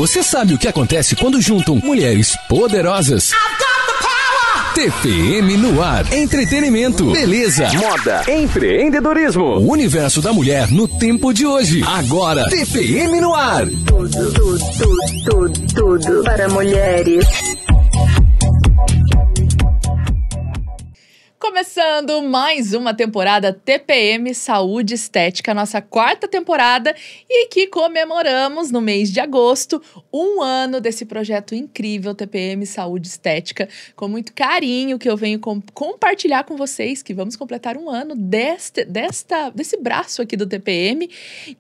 Você sabe o que acontece quando juntam mulheres poderosas? TPM no ar. Entretenimento, beleza, moda, empreendedorismo. O universo da mulher no tempo de hoje. Agora, TPM no ar. Tudo para mulheres. Começando mais uma temporada TPM Saúde Estética, nossa 4ª temporada, e que comemoramos no mês de agosto 1 ano desse projeto incrível TPM Saúde Estética, com muito carinho que eu venho compartilhar com vocês, que vamos completar 1 ano desse braço aqui do TPM,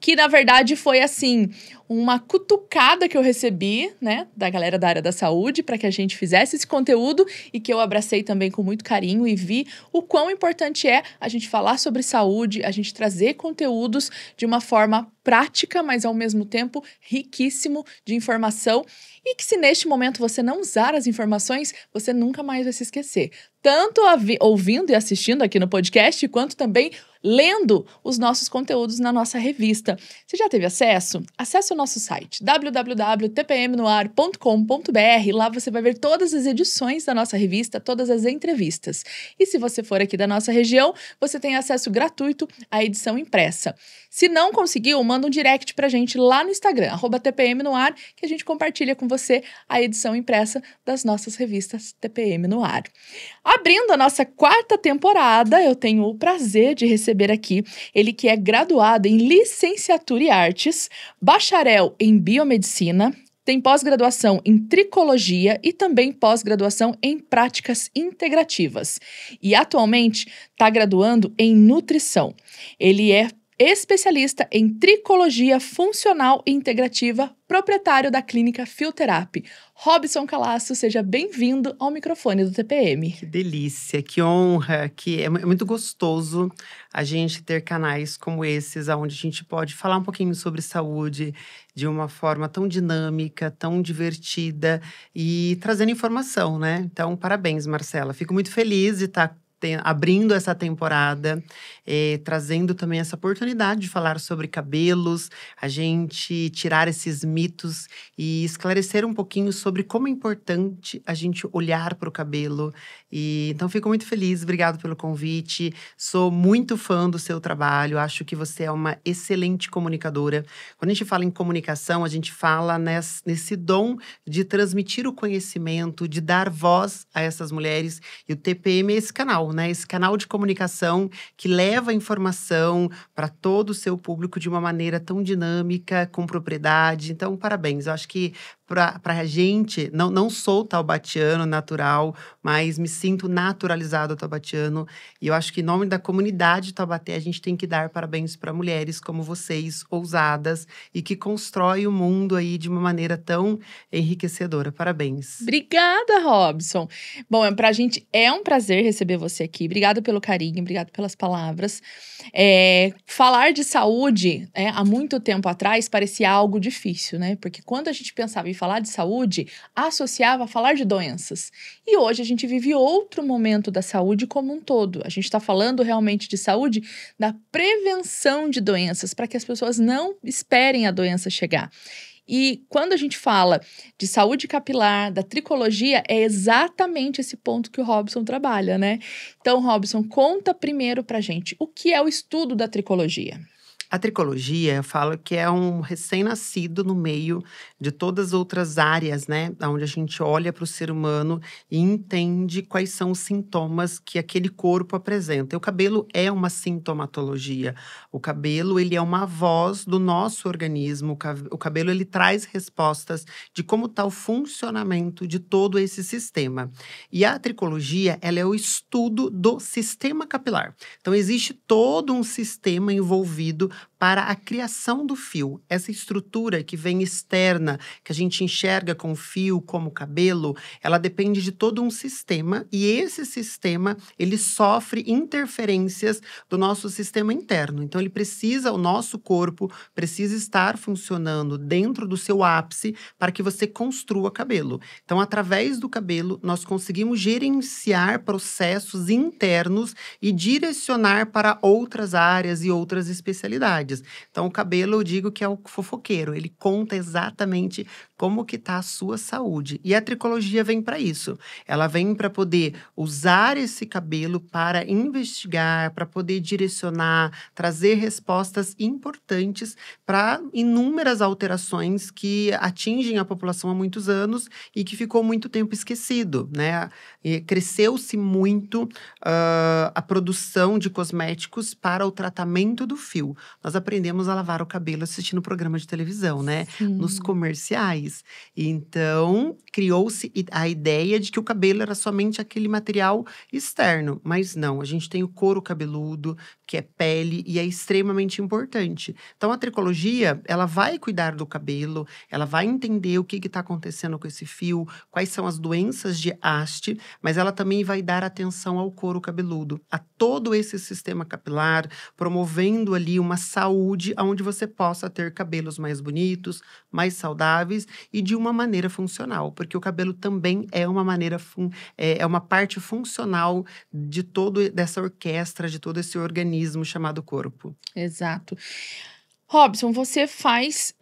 que na verdade foi assim, uma cutucada que eu recebi, né, da galera da área da saúde para que a gente fizesse esse conteúdo e que eu abracei também com muito carinho e vi o quão importante é a gente falar sobre saúde, a gente trazer conteúdos de uma forma prática, mas ao mesmo tempo riquíssimo de informação, e que se neste momento você não usar as informações, você nunca mais vai se esquecer. Tanto ouvindo e assistindo aqui no podcast, quanto também lendo os nossos conteúdos na nossa revista. Você já teve acesso? Acesse o nosso site www.tpmnoar.com.br. Lá você vai ver todas as edições da nossa revista, todas as entrevistas. E se você for aqui da nossa região, você tem acesso gratuito à edição impressa. Se não conseguiu, manda um direct pra gente lá no Instagram, @tpmnoar, que a gente compartilha com você a edição impressa das nossas revistas TPM no Ar. Abrindo a nossa 4ª temporada, eu tenho o prazer de receber aqui ele que é graduado em Licenciatura em Artes, bacharel em Biomedicina, tem pós-graduação em Tricologia e também pós-graduação em Práticas Integrativas. E atualmente está graduando em Nutrição. Ele é especialista em Tricologia Funcional e Integrativa, proprietário da clínica Fieltherapy. Robson Calasso, seja bem-vindo ao microfone do TPM. Que delícia, que honra, que é muito gostoso a gente ter canais como esses, onde a gente pode falar um pouquinho sobre saúde de uma forma tão dinâmica, tão divertida e trazendo informação, né? Então, parabéns, Marcela. Fico muito feliz de estar abrindo essa temporada, trazendo também essa oportunidade de falar sobre cabelos, a gente tirar esses mitos e esclarecer um pouquinho sobre como é importante a gente olhar para o cabelo. Então, fico muito feliz, obrigado pelo convite, sou muito fã do seu trabalho, acho que você é uma excelente comunicadora. Quando a gente fala em comunicação, a gente fala nesse dom de transmitir o conhecimento, de dar voz a essas mulheres, e o TPM é esse canal, né? Esse canal de comunicação que leva a informação para todo o seu público de uma maneira tão dinâmica, com propriedade. Então, parabéns. Eu acho que para a gente, não sou taubatiano natural, mas me sinto naturalizado taubatiano. E eu acho que em nome da comunidade Taubaté, a gente tem que dar parabéns para mulheres como vocês, ousadas, e que constroem o mundo aí de uma maneira tão enriquecedora. Parabéns. Obrigada, Robson. Bom, pra gente é um prazer receber você aqui. Obrigada pelo carinho, obrigada pelas palavras. Falar de saúde, há muito tempo atrás, parecia algo difícil, né? Porque quando a gente pensava em falar de saúde, associava a falar de doenças. E hoje a gente vive outro momento da saúde como um todo. A gente está falando realmente de saúde, da prevenção de doenças, para que as pessoas não esperem a doença chegar. E quando a gente fala de saúde capilar, da tricologia, é exatamente esse ponto que o Robson trabalha, né? Então, Robson, conta primeiro pra gente, o que é o estudo da tricologia? A tricologia, eu falo que é um recém-nascido no meio de todas as outras áreas, né? Onde a gente olha para o ser humano e entende quais são os sintomas que aquele corpo apresenta. E o cabelo é uma sintomatologia. O cabelo, ele é uma voz do nosso organismo. O cabelo, ele traz respostas de como está o funcionamento de todo esse sistema. E a tricologia, ela é o estudo do sistema capilar. Então, existe todo um sistema envolvido para a criação do fio. Essa estrutura que vem externa, que a gente enxerga com o fio, como o cabelo, ela depende de todo um sistema, e esse sistema, ele sofre interferências do nosso sistema interno. Então, o nosso corpo precisa estar funcionando dentro do seu ápice para que você construa cabelo. Então, através do cabelo, nós conseguimos gerenciar processos internos e direcionar para outras áreas e outras especialidades. Então, o cabelo, eu digo que é o fofoqueiro. Ele conta exatamente como que tá a sua saúde. E a tricologia vem para isso. Ela vem para poder usar esse cabelo para investigar, para poder direcionar, trazer respostas importantes para inúmeras alterações que atingem a população há muitos anos e que ficou muito tempo esquecido, né? E cresceu-se muito a produção de cosméticos para o tratamento do fio. Nós aprendemos a lavar o cabelo assistindo programa de televisão, né? Nos comerciais. Então, criou-se a ideia de que o cabelo era somente aquele material externo. Mas não, a gente tem o couro cabeludo, que é pele, e é extremamente importante. Então, a tricologia, ela vai cuidar do cabelo, ela vai entender o que está acontecendo com esse fio, quais são as doenças de haste, mas ela também vai dar atenção ao couro cabeludo, a todo esse sistema capilar, promovendo ali uma saúde onde você possa ter cabelos mais bonitos, mais saudáveis e de uma maneira funcional, porque o cabelo também é uma maneira é uma parte funcional de dessa orquestra, de todo esse organismo chamado corpo. Exato. Robson, você faz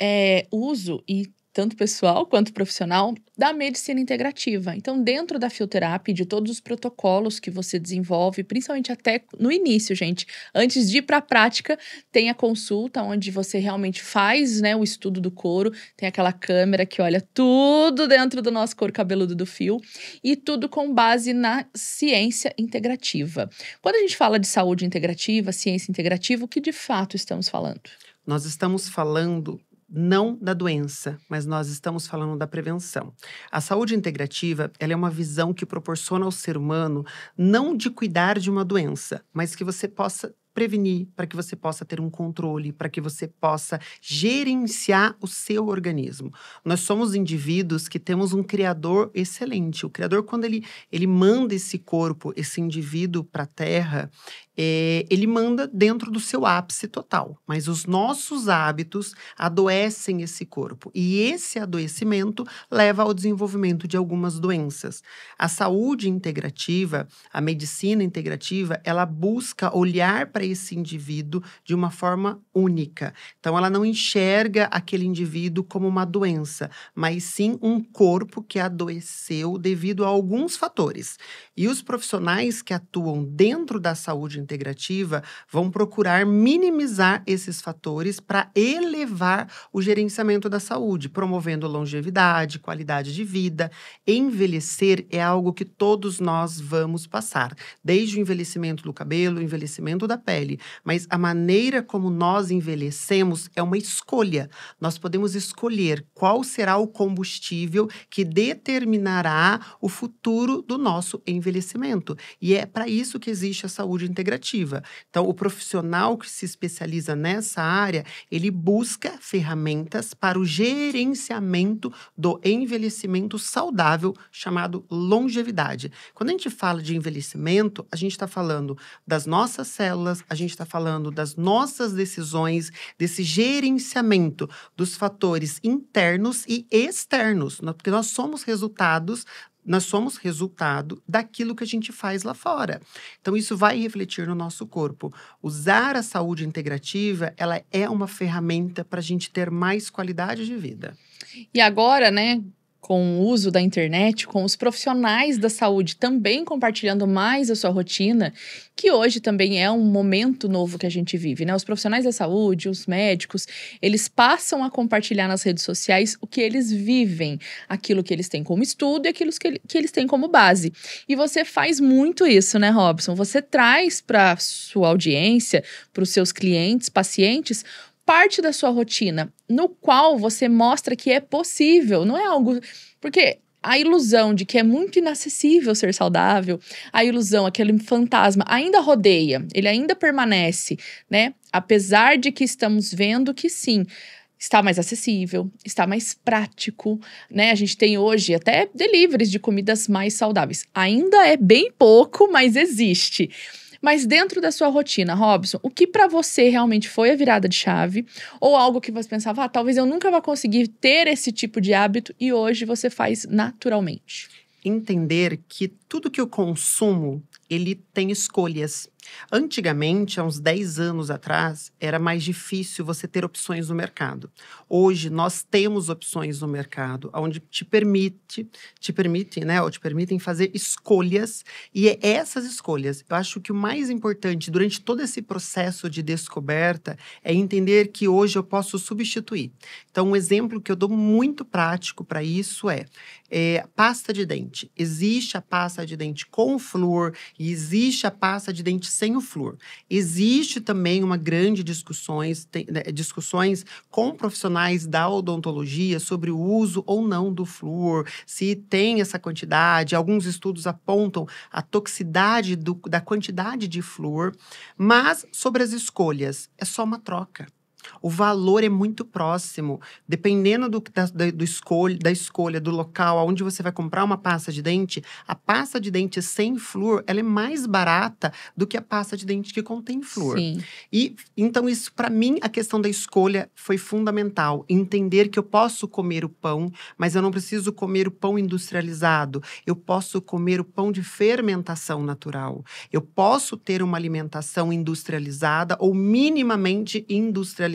uso, e tanto pessoal quanto profissional, da medicina integrativa. Então, dentro da Fioterapy, de todos os protocolos que você desenvolve, principalmente até no início, gente, antes de ir para a prática, tem a consulta, onde você realmente faz, né, o estudo do couro, tem aquela câmera que olha tudo dentro do nosso couro cabeludo do fio, e tudo com base na ciência integrativa. Quando a gente fala de saúde integrativa, ciência integrativa, o que de fato estamos falando? Nós estamos falando não da doença, mas nós estamos falando da prevenção. A saúde integrativa, ela é uma visão que proporciona ao ser humano não de cuidar de uma doença, mas que você possa prevenir, para que você possa ter um controle, para que você possa gerenciar o seu organismo. Nós somos indivíduos que temos um criador excelente. O criador, quando ele manda esse corpo, esse indivíduo para a Terra, ele manda dentro do seu ápice total. Mas os nossos hábitos adoecem esse corpo. E esse adoecimento leva ao desenvolvimento de algumas doenças. A saúde integrativa, a medicina integrativa, ela busca olhar para esse indivíduo de uma forma única. Então, ela não enxerga aquele indivíduo como uma doença, mas sim um corpo que adoeceu devido a alguns fatores. E os profissionais que atuam dentro da saúde integrativa vão procurar minimizar esses fatores para elevar o gerenciamento da saúde, promovendo longevidade, qualidade de vida. Envelhecer é algo que todos nós vamos passar, desde o envelhecimento do cabelo, o envelhecimento da pele, mas a maneira como nós envelhecemos é uma escolha. Nós podemos escolher qual será o combustível que determinará o futuro do nosso envelhecimento. E é para isso que existe a saúde integrativa. Então, o profissional que se especializa nessa área, ele busca ferramentas para o gerenciamento do envelhecimento saudável, chamado longevidade. Quando a gente fala de envelhecimento, a gente está falando das nossas células, a gente está falando das nossas decisões, desse gerenciamento dos fatores internos e externos, porque nós somos resultado daquilo que a gente faz lá fora. Então, isso vai refletir no nosso corpo. Usar a saúde integrativa, ela é uma ferramenta para a gente ter mais qualidade de vida. E agora, né, com o uso da internet, com os profissionais da saúde também compartilhando mais a sua rotina, que hoje também é um momento novo que a gente vive, né? Os profissionais da saúde, os médicos, eles passam a compartilhar nas redes sociais o que eles vivem, aquilo que eles têm como estudo e aquilo que eles têm como base. E você faz muito isso, né, Robson? Você traz para a sua audiência, para os seus clientes, pacientes, parte da sua rotina, no qual você mostra que é possível, não é algo... Porque a ilusão de que é muito inacessível ser saudável, a ilusão, aquele fantasma ainda rodeia, ele ainda permanece, né? Apesar de que estamos vendo que sim, está mais acessível, está mais prático, né? A gente tem hoje até deliveries de comidas mais saudáveis. Ainda é bem pouco, mas existe. Mas dentro da sua rotina, Robson, o que para você realmente foi a virada de chave? Ou algo que você pensava, talvez eu nunca vá conseguir ter esse tipo de hábito e hoje você faz naturalmente? Entender que tudo que eu consumo, ele tem escolhas. Antigamente, há uns 10 anos atrás, era mais difícil você ter opções no mercado. Hoje, nós temos opções no mercado, onde te permitem, né, ou te permitem fazer escolhas. E é essas escolhas, eu acho que o mais importante durante todo esse processo de descoberta é entender que hoje eu posso substituir. Então, um exemplo que eu dou muito prático para isso é pasta de dente. Existe a pasta de dente com flúor e existe a pasta de dente sem o flúor. Existe também uma grande discussões com profissionais da odontologia sobre o uso ou não do flúor, se tem essa quantidade. Alguns estudos apontam a toxicidade da quantidade de flúor, mas sobre as escolhas, é só uma troca. O valor é muito próximo, dependendo da escolha, do local onde você vai comprar uma pasta de dente. A pasta de dente sem flúor, ela é mais barata do que a pasta de dente que contém flúor. Sim. E então isso, para mim, a questão da escolha foi fundamental. Entender que eu posso comer o pão, mas eu não preciso comer o pão industrializado. Eu posso comer o pão de fermentação natural. Eu posso ter uma alimentação industrializada ou minimamente industrializada.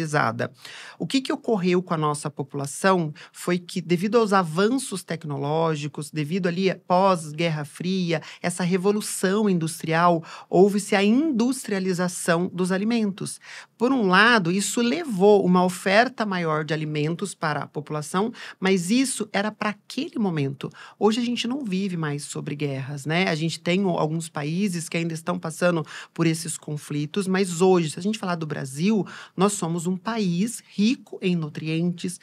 O que ocorreu com a nossa população foi que, devido aos avanços tecnológicos, devido ali pós-Guerra Fria, essa revolução industrial, houve-se a industrialização dos alimentos. Por um lado, isso levou uma oferta maior de alimentos para a população, mas isso era para aquele momento. Hoje a gente não vive mais sobre guerras, né? A gente tem alguns países que ainda estão passando por esses conflitos, mas hoje, se a gente falar do Brasil, nós somos um país rico em nutrientes,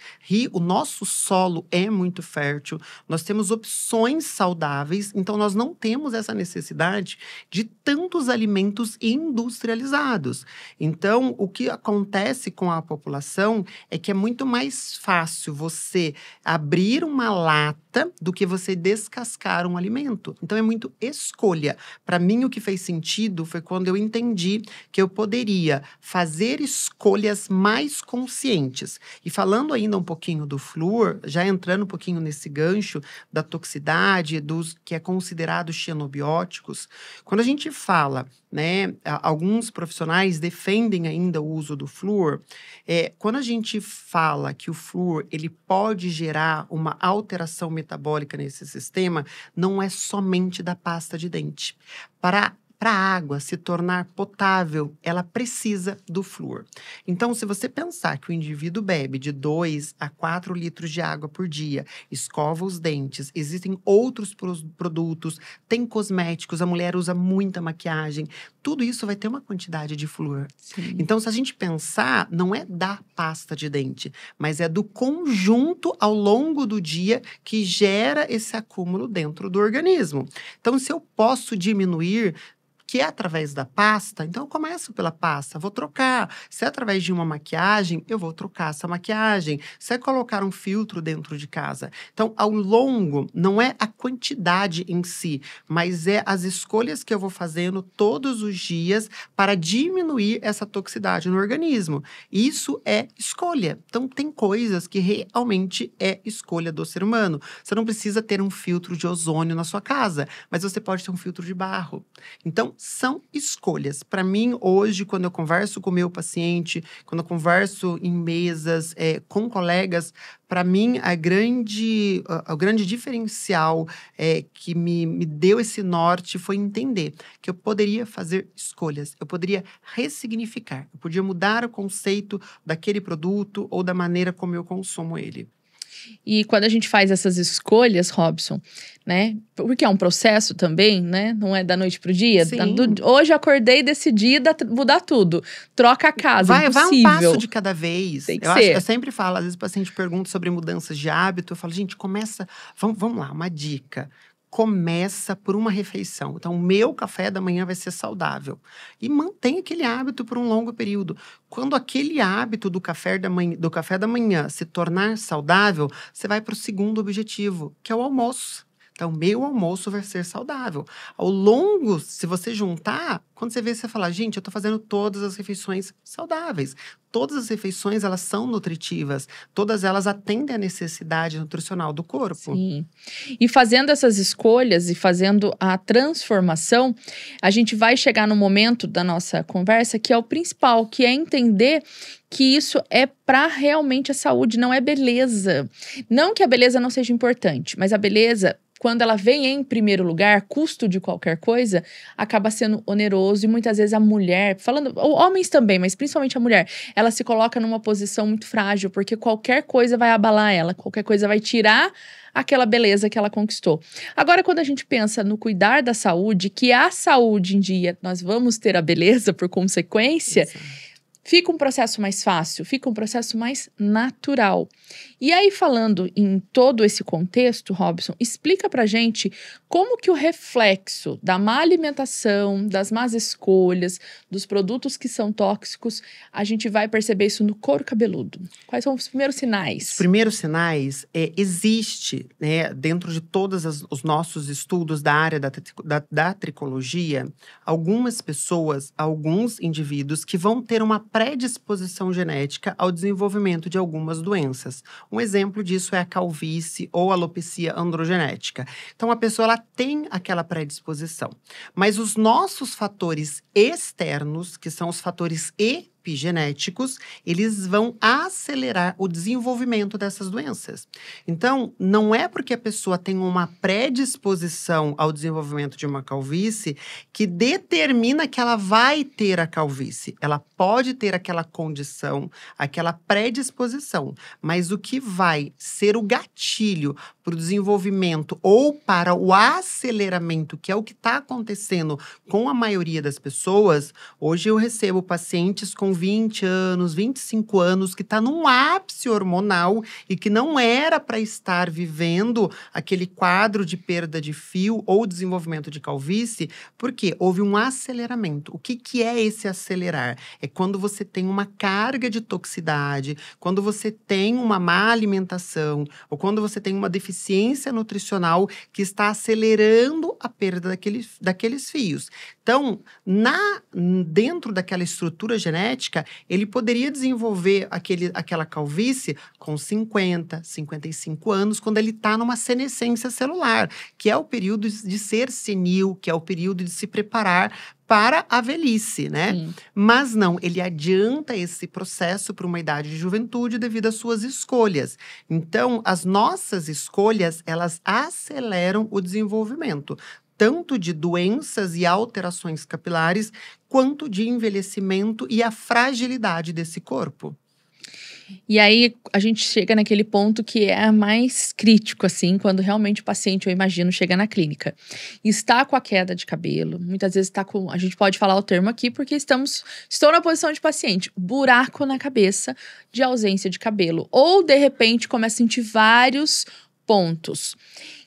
o nosso solo é muito fértil, nós temos opções saudáveis, então nós não temos essa necessidade de tantos alimentos industrializados. Então, o que acontece com a população é que é muito mais fácil você abrir uma lata do que você descascar um alimento. Então, é muito escolha. Para mim, o que fez sentido foi quando eu entendi que eu poderia fazer escolhas mais conscientes. E falando ainda um pouquinho do flúor, já entrando um pouquinho nesse gancho da toxicidade, dos que é considerado xenobióticos, quando a gente fala, né, alguns profissionais defendem ainda o uso do flúor, quando a gente fala que o flúor ele pode gerar uma alteração metabólica nesse sistema, não é somente da pasta de dente. Para a água se tornar potável, ela precisa do flúor. Então, se você pensar que o indivíduo bebe de 2 a 4 litros de água por dia, escova os dentes, existem outros produtos, tem cosméticos, a mulher usa muita maquiagem, tudo isso vai ter uma quantidade de flúor. Sim. Então, se a gente pensar, não é da pasta de dente, mas é do conjunto ao longo do dia que gera esse acúmulo dentro do organismo. Então, se eu posso diminuir, que é através da pasta, então eu começo pela pasta, vou trocar. Se é através de uma maquiagem, eu vou trocar essa maquiagem. Se é colocar um filtro dentro de casa. Então, ao longo, não é a quantidade em si, mas é as escolhas que eu vou fazendo todos os dias para diminuir essa toxicidade no organismo. Isso é escolha. Então, tem coisas que realmente é escolha do ser humano. Você não precisa ter um filtro de ozônio na sua casa, mas você pode ter um filtro de barro. Então, são escolhas. Para mim, hoje, quando eu converso com o meu paciente, quando eu converso em mesas com colegas, para mim, o grande diferencial que me deu esse norte foi entender que eu poderia fazer escolhas, eu poderia ressignificar, eu podia mudar o conceito daquele produto ou da maneira como eu consumo ele. E quando a gente faz essas escolhas, Robson, né? Porque é um processo também, né? Não é da noite pro dia. Sim. Hoje eu acordei e decidi mudar tudo. Troca a casa, vai um passo de cada vez. Tem que ser. Eu sempre falo, às vezes o paciente pergunta sobre mudanças de hábito, eu falo, gente, começa, vamos lá, uma dica. Começa por uma refeição. Então, o meu café da manhã vai ser saudável. E mantém aquele hábito por um longo período. Quando aquele hábito do café da manhã se tornar saudável, você vai para o segundo objetivo, que é o almoço. Então, meu almoço vai ser saudável. Ao longo, se você juntar, quando você vê, você fala, gente, eu estou fazendo todas as refeições saudáveis. todas as refeições, elas são nutritivas. Todas elas atendem à necessidade nutricional do corpo. Sim. E fazendo essas escolhas e fazendo a transformação, a gente vai chegar no momento da nossa conversa que é o principal, que é entender que isso é para realmente a saúde, não é beleza. Não que a beleza não seja importante, mas a beleza, quando ela vem em primeiro lugar, custo de qualquer coisa, acaba sendo oneroso. E muitas vezes a mulher, falando, homens também, mas principalmente a mulher, ela se coloca numa posição muito frágil, porque qualquer coisa vai abalar ela, qualquer coisa vai tirar aquela beleza que ela conquistou. Agora, quando a gente pensa no cuidar da saúde, que a saúde em dia, nós vamos ter a beleza por consequência, fica um processo mais fácil, fica um processo mais natural. E aí, falando em todo esse contexto, Robson, explica pra gente como que o reflexo da má alimentação, das más escolhas, dos produtos que são tóxicos, a gente vai perceber isso no couro cabeludo. Quais são os primeiros sinais? Os primeiros sinais, existe, né, dentro de todos os nossos estudos da área da tricologia, algumas pessoas, alguns indivíduos que vão ter uma predisposição genética ao desenvolvimento de algumas doenças. Um exemplo disso é a calvície ou alopecia androgenética. Então, a pessoa ela tem aquela predisposição. Mas os nossos fatores externos, que são os fatores epigenéticos, eles vão acelerar o desenvolvimento dessas doenças. Então, não é porque a pessoa tem uma predisposição ao desenvolvimento de uma calvície que determina que ela vai ter a calvície. Ela pode ter aquela condição, aquela predisposição, mas o que vai ser o gatilho para o desenvolvimento ou para o aceleramento, que é o que está acontecendo com a maioria das pessoas. Hoje eu recebo pacientes com 20 anos, 25 anos, que está num ápice hormonal e que não era para estar vivendo aquele quadro de perda de fio ou desenvolvimento de calvície, porque houve um aceleramento. O que é esse acelerar? É quando você tem uma carga de toxicidade, quando você tem uma má alimentação, ou quando você tem uma deficiência nutricional que está acelerando a perda daqueles fios. Então, dentro daquela estrutura genética, ele poderia desenvolver aquela calvície com 50, 55 anos, quando ele está numa senescência celular, que é o período de ser senil, que é o período de se preparar para a velhice, né? Sim. Mas não, ele adianta esse processo para uma idade de juventude devido às suas escolhas. Então, as nossas escolhas, elas aceleram o desenvolvimento, tanto de doenças e alterações capilares, quanto de envelhecimento e a fragilidade desse corpo. E aí, a gente chega naquele ponto que é mais crítico, assim, quando realmente o paciente, eu imagino, chega na clínica. Está com a queda de cabelo, muitas vezes está com... A gente pode falar o termo aqui porque estou na posição de paciente. Buraco na cabeça de ausência de cabelo. Ou, de repente, começa a sentir vários pontos.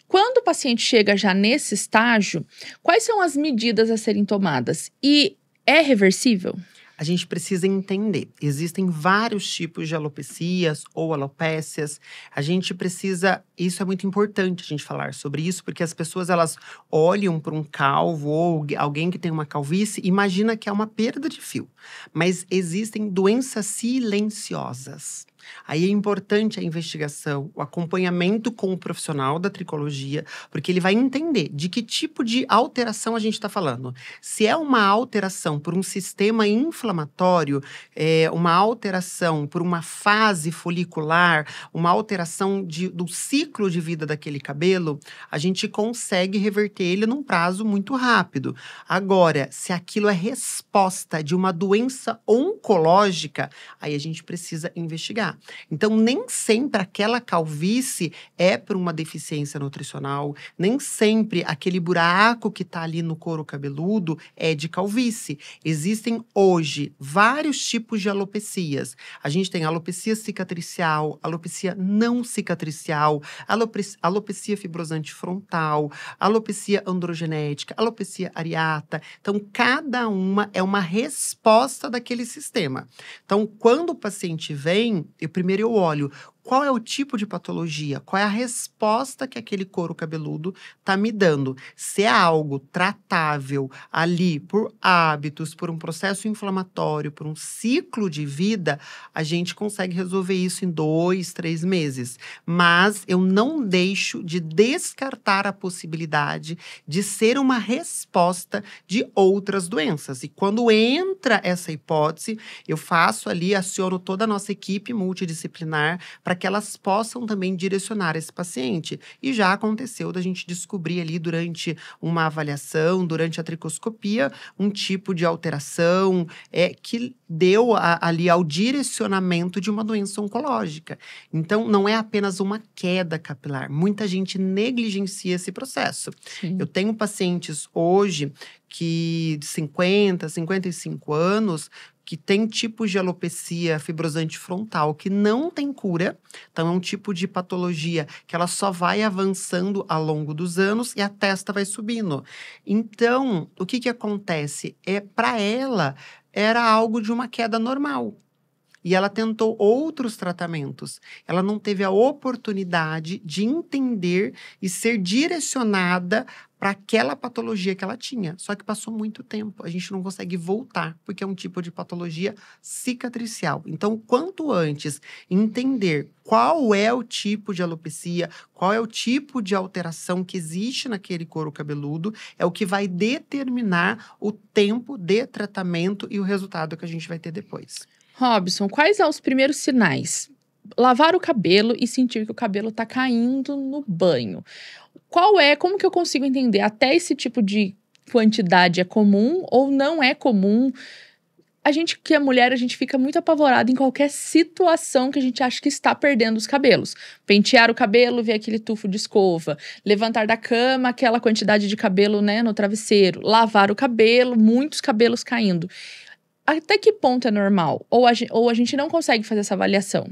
Quando o paciente chega já nesse estágio, quais são as medidas a serem tomadas? E é reversível? A gente precisa entender, existem vários tipos de alopecias ou alopécias. A gente precisa, isso é muito importante a gente falar sobre isso, porque as pessoas elas olham para um calvo ou alguém que tem uma calvície, imagina que é uma perda de fio. Mas existem doenças silenciosas. Aí é importante a investigação, o acompanhamento com o profissional da tricologia, porque ele vai entender de que tipo de alteração a gente está falando. Se é uma alteração por um sistema inflamatório, uma alteração por uma fase folicular, uma alteração do ciclo de vida daquele cabelo, a gente consegue reverter ele num prazo muito rápido. Agora, se aquilo é resposta de uma doença oncológica, aí a gente precisa investigar. Então, nem sempre aquela calvície é por uma deficiência nutricional, nem sempre aquele buraco que está ali no couro cabeludo é de calvície. Existem hoje vários tipos de alopecias. A gente tem alopecia cicatricial, alopecia não cicatricial, alopecia fibrosante frontal, alopecia androgenética, alopecia areata. Então, cada uma é uma resposta daquele sistema. Então, quando o paciente vem, primeiro eu olho qual é o tipo de patologia, qual é a resposta que aquele couro cabeludo está me dando. Se é algo tratável ali por hábitos, por um processo inflamatório, por um ciclo de vida, a gente consegue resolver isso em 2, 3 meses. Mas eu não deixo de descartar a possibilidade de ser uma resposta de outras doenças. E quando entra essa hipótese, eu faço ali, aciono toda a nossa equipe multidisciplinar para que elas possam também direcionar esse paciente. E já aconteceu da gente descobrir ali durante uma avaliação, durante a tricoscopia, um tipo de alteração que deu ali ao direcionamento de uma doença oncológica. Então, não é apenas uma queda capilar. Muita gente negligencia esse processo. Sim. Eu tenho pacientes hoje que de 50, 55 anos, que tem tipos de alopecia fibrosante frontal que não tem cura. Então, é um tipo de patologia que ela só vai avançando ao longo dos anos e a testa vai subindo. Então, o que acontece? Para ela, era algo de uma queda normal. E ela tentou outros tratamentos. Ela não teve a oportunidade de entender e ser direcionada para aquela patologia que ela tinha. Só que passou muito tempo. A gente não consegue voltar, porque é um tipo de patologia cicatricial. Então, quanto antes entender qual é o tipo de alopecia, qual é o tipo de alteração que existe naquele couro cabeludo, é o que vai determinar o tempo de tratamento e o resultado que a gente vai ter depois. Robson, quais são os primeiros sinais? Lavar o cabelo e sentir que o cabelo tá caindo no banho. Como que eu consigo entender? Até esse tipo de quantidade é comum ou não é comum? A gente que é mulher, a gente fica muito apavorada em qualquer situação que a gente acha que está perdendo os cabelos. Pentear o cabelo, ver aquele tufo de escova. Levantar da cama, aquela quantidade de cabelo, né, no travesseiro. Lavar o cabelo, muitos cabelos caindo. Até que ponto é normal? Ou a gente não consegue fazer essa avaliação?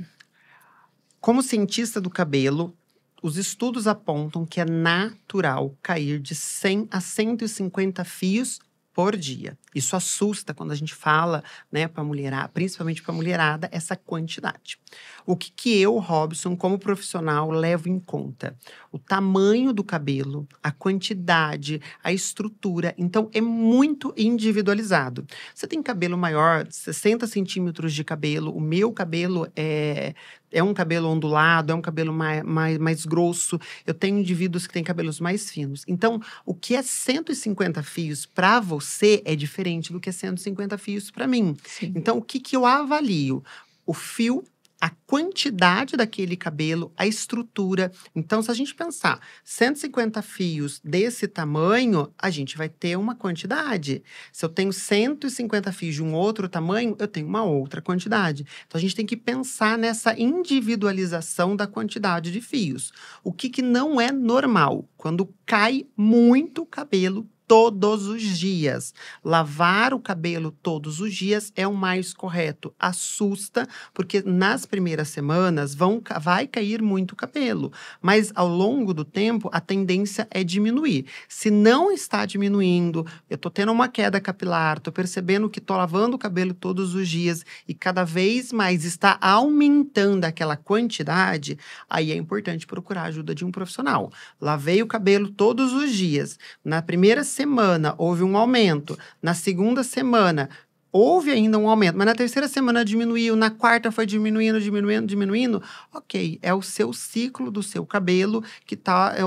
Como cientista do cabelo, os estudos apontam que é natural cair de 100 a 150 fios por dia. Isso assusta quando a gente fala, né, para mulherada, principalmente para mulherada, essa quantidade. O que eu, Robson, como profissional, levo em conta? O tamanho do cabelo, a quantidade, a estrutura. Então, é muito individualizado. Você tem cabelo maior, 60 centímetros de cabelo. O meu cabelo é um cabelo ondulado, é um cabelo mais grosso. Eu tenho indivíduos que têm cabelos mais finos. Então, o que é 150 fios para você é diferente do que é 150 fios para mim. Sim. Então, o que eu avalio? O fio, a quantidade daquele cabelo, a estrutura. Então, se a gente pensar 150 fios desse tamanho, a gente vai ter uma quantidade. Se eu tenho 150 fios de um outro tamanho, eu tenho uma outra quantidade. Então, a gente tem que pensar nessa individualização da quantidade de fios. O que não é normal? Quando cai muito cabelo todos os dias. Lavar o cabelo todos os dias é o mais correto. Assusta, porque nas primeiras semanas vai cair muito cabelo. Mas ao longo do tempo, a tendência é diminuir. Se não está diminuindo, eu estou tendo uma queda capilar, estou percebendo que estou lavando o cabelo todos os dias e cada vez mais está aumentando aquela quantidade, aí é importante procurar a ajuda de um profissional. Lavei o cabelo todos os dias. Na primeira semana houve um aumento, na segunda semana houve ainda um aumento, mas na terceira semana diminuiu, na quarta foi diminuindo, ok, é o seu ciclo do seu cabelo que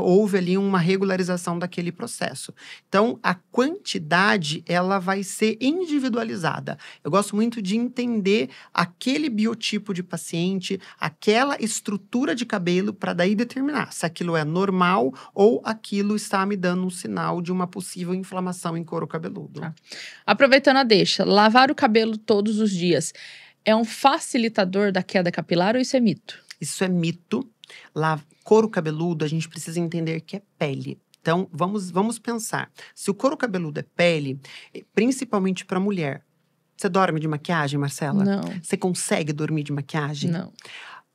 houve ali uma regularização daquele processo. Então, a quantidade, ela vai ser individualizada. Eu gosto muito de entender aquele biotipo de paciente, aquela estrutura de cabelo, para daí determinar se aquilo é normal ou aquilo está me dando um sinal de uma possível inflamação em couro cabeludo. Tá. Aproveitando a deixa, lavar o cabelo todos os dias é um facilitador da queda capilar ou isso é mito? Isso é mito. Couro cabeludo, a gente precisa entender que é pele. Então, vamos pensar. Se o couro cabeludo é pele, principalmente para mulher, você dorme de maquiagem, Marcela? Não. Você consegue dormir de maquiagem? Não.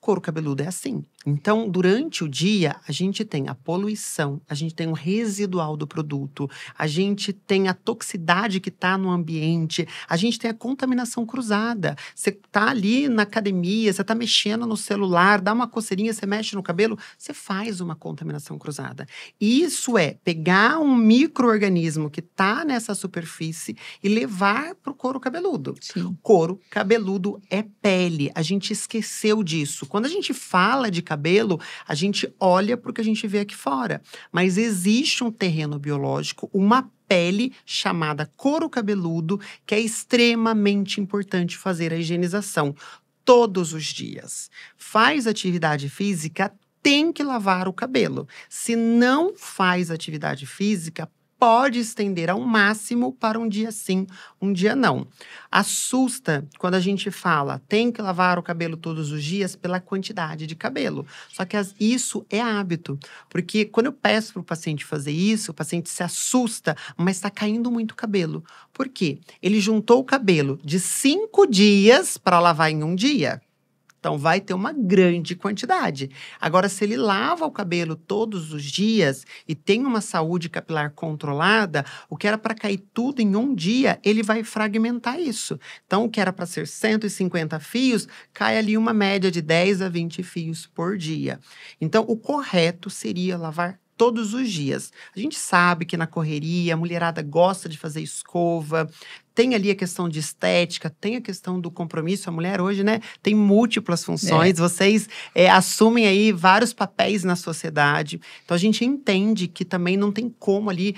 Couro cabeludo é assim. Então, durante o dia, a gente tem a poluição, a gente tem o residual do produto, a gente tem a toxicidade que está no ambiente, a gente tem a contaminação cruzada. Você está ali na academia, você está mexendo no celular, dá uma coceirinha, você mexe no cabelo, você faz uma contaminação cruzada. Isso é pegar um micro-organismo que está nessa superfície e levar para o couro cabeludo. Sim. Couro cabeludo é pele, a gente esqueceu disso. Quando a gente fala de cabelo, a gente olha para o que a gente vê aqui fora. Mas existe um terreno biológico, uma pele chamada couro cabeludo, que é extremamente importante fazer a higienização todos os dias. Faz atividade física, tem que lavar o cabelo. Se não faz atividade física, pode estender ao máximo para um dia sim, um dia não. Assusta quando a gente fala, tem que lavar o cabelo todos os dias pela quantidade de cabelo. Só que isso é hábito, porque quando eu peço para o paciente fazer isso, o paciente se assusta, mas está caindo muito cabelo. Por quê? Ele juntou o cabelo de 5 dias para lavar em um dia. Então, vai ter uma grande quantidade. Agora, se ele lava o cabelo todos os dias e tem uma saúde capilar controlada, o que era para cair tudo em um dia, ele vai fragmentar isso. Então, o que era para ser 150 fios, cai ali uma média de 10 a 20 fios por dia. Então, o correto seria lavar todos os dias. A gente sabe que na correria, a mulherada gosta de fazer escova, tem ali a questão de estética, tem a questão do compromisso. A mulher hoje, né, tem múltiplas funções. Vocês assumem aí vários papéis na sociedade. Então, a gente entende que também não tem como ali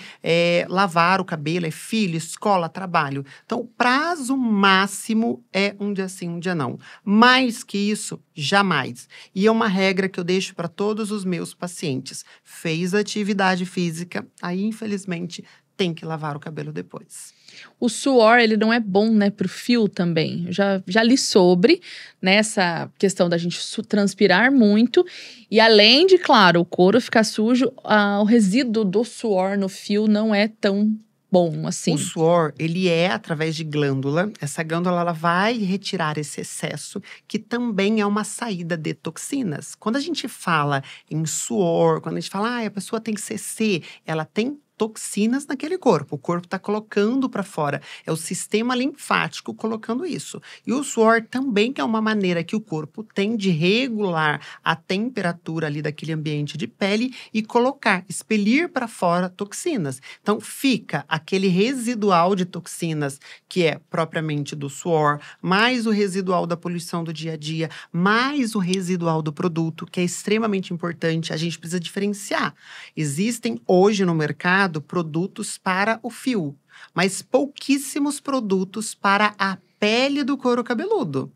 lavar o cabelo. É filho, escola, trabalho. Então, o prazo máximo é um dia sim, um dia não. Mais que isso, jamais. E é uma regra que eu deixo para todos os meus pacientes. Fez atividade física, aí, infelizmente, tem que lavar o cabelo depois. O suor, ele não é bom, né, pro fio também. Eu já li sobre, né, essa questão da gente transpirar muito. E além de, claro, o couro ficar sujo, o resíduo do suor no fio não é tão bom assim. O suor, ele é através de glândula. Essa glândula, ela vai retirar esse excesso, que também é uma saída de toxinas. Quando a gente fala em suor, quando a gente fala, a pessoa tem CC, ela tem toxinas naquele corpo. O corpo está colocando para fora. É o sistema linfático colocando isso. E o suor também é uma maneira que o corpo tem de regular a temperatura ali daquele ambiente de pele e colocar, expelir para fora toxinas. Então, fica aquele residual de toxinas, que é propriamente do suor, mais o residual da poluição do dia a dia, mais o residual do produto, que é extremamente importante. A gente precisa diferenciar. Existem hoje no mercado produtos para o fio, mas pouquíssimos produtos para a pele do couro cabeludo.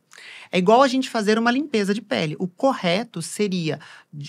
É igual a gente fazer uma limpeza de pele. O correto seria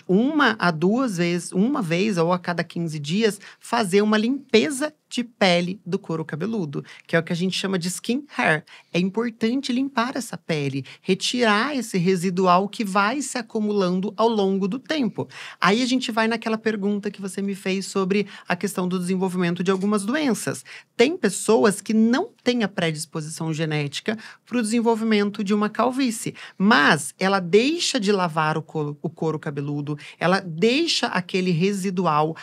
uma a duas vezes, uma vez ou a cada 15 dias, fazer uma limpeza de pele do couro cabeludo, que é o que a gente chama de skin hair. É importante limpar essa pele, retirar esse residual que vai se acumulando ao longo do tempo. Aí a gente vai naquela pergunta que você me fez sobre a questão do desenvolvimento de algumas doenças. Tem pessoas que não têm a predisposição genética para o desenvolvimento de uma calvície, mas ela deixa de lavar o couro cabeludo, ela deixa aquele residual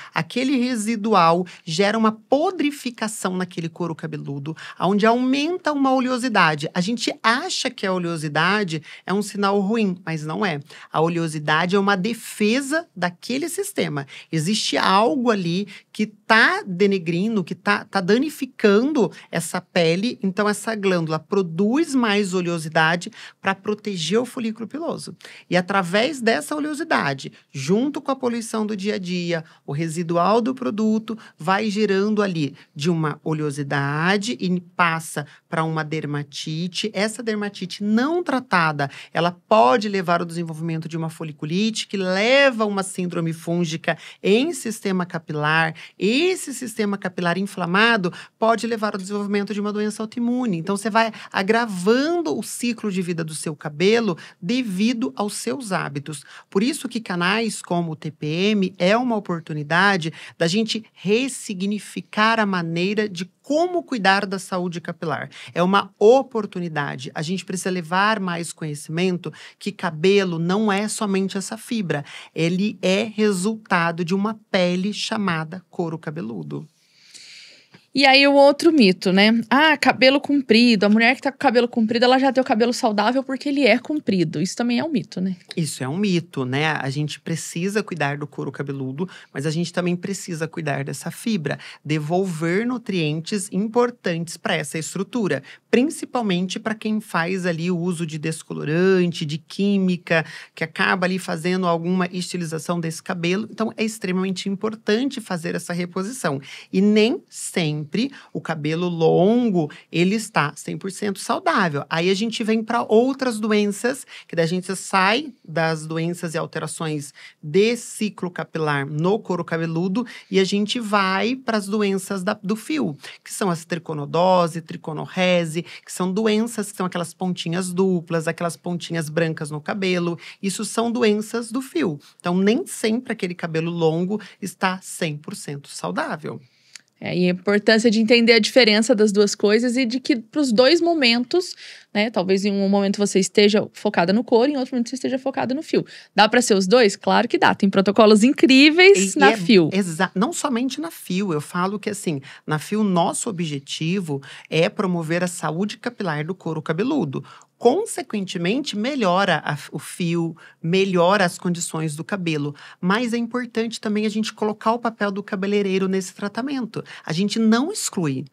gera uma podrificação naquele couro cabeludo, onde aumenta uma oleosidade. A gente acha que a oleosidade é um sinal ruim, mas não é. A oleosidade é uma defesa daquele sistema. Existe algo ali que está denegrindo, que está danificando essa pele, então essa glândula produz mais oleosidade para proteger o folículo piloso. E através dessa oleosidade, junto com a poluição do dia a dia, o residual do produto vai gerando ali de uma oleosidade e passa para uma dermatite. Essa dermatite não tratada, ela pode levar ao desenvolvimento de uma foliculite, que leva a uma síndrome fúngica em sistema capilar. Esse sistema capilar inflamado pode levar ao desenvolvimento de uma doença autoimune. Então, você vai agravando o ciclo de vida do seu cabelo devido aos seus hábitos. Por isso que canais como o TPM é uma oportunidade da gente ressignificar a maneira de como cuidar da saúde capilar. É uma oportunidade. A gente precisa levar mais conhecimento que cabelo não é somente essa fibra. Ele é resultado de uma pele chamada couro cabeludo. E aí o outro mito, né? Ah, cabelo comprido. A mulher que tá com cabelo comprido, ela já tem o cabelo saudável porque ele é comprido. Isso também é um mito, né? Isso é um mito, né? A gente precisa cuidar do couro cabeludo, mas a gente também precisa cuidar dessa fibra, devolver nutrientes importantes para essa estrutura, principalmente para quem faz ali o uso de descolorante, de química, que acaba ali fazendo alguma estilização desse cabelo. Então, é extremamente importante fazer essa reposição. E nem sempre o cabelo longo, ele está 100% saudável. Aí a gente vem para outras doenças, que daí a gente sai das doenças e alterações de ciclo capilar no couro cabeludo e a gente vai para as doenças do fio, que são as triconodose, triconorrese, que são doenças que são aquelas pontinhas duplas, aquelas pontinhas brancas no cabelo. Isso são doenças do fio. Então, nem sempre aquele cabelo longo está 100% saudável. E a importância de entender a diferença das duas coisas e de que para os dois momentos, né? Talvez em um momento você esteja focada no couro, em outro momento você esteja focada no fio. Dá para ser os dois? Claro que dá. Tem protocolos incríveis na fio. Não somente na fio. Eu falo que, assim, na fio, nosso objetivo é promover a saúde capilar do couro cabeludo. Consequentemente, melhora o fio, melhora as condições do cabelo. Mas é importante também a gente colocar o papel do cabeleireiro nesse tratamento. A gente não exclui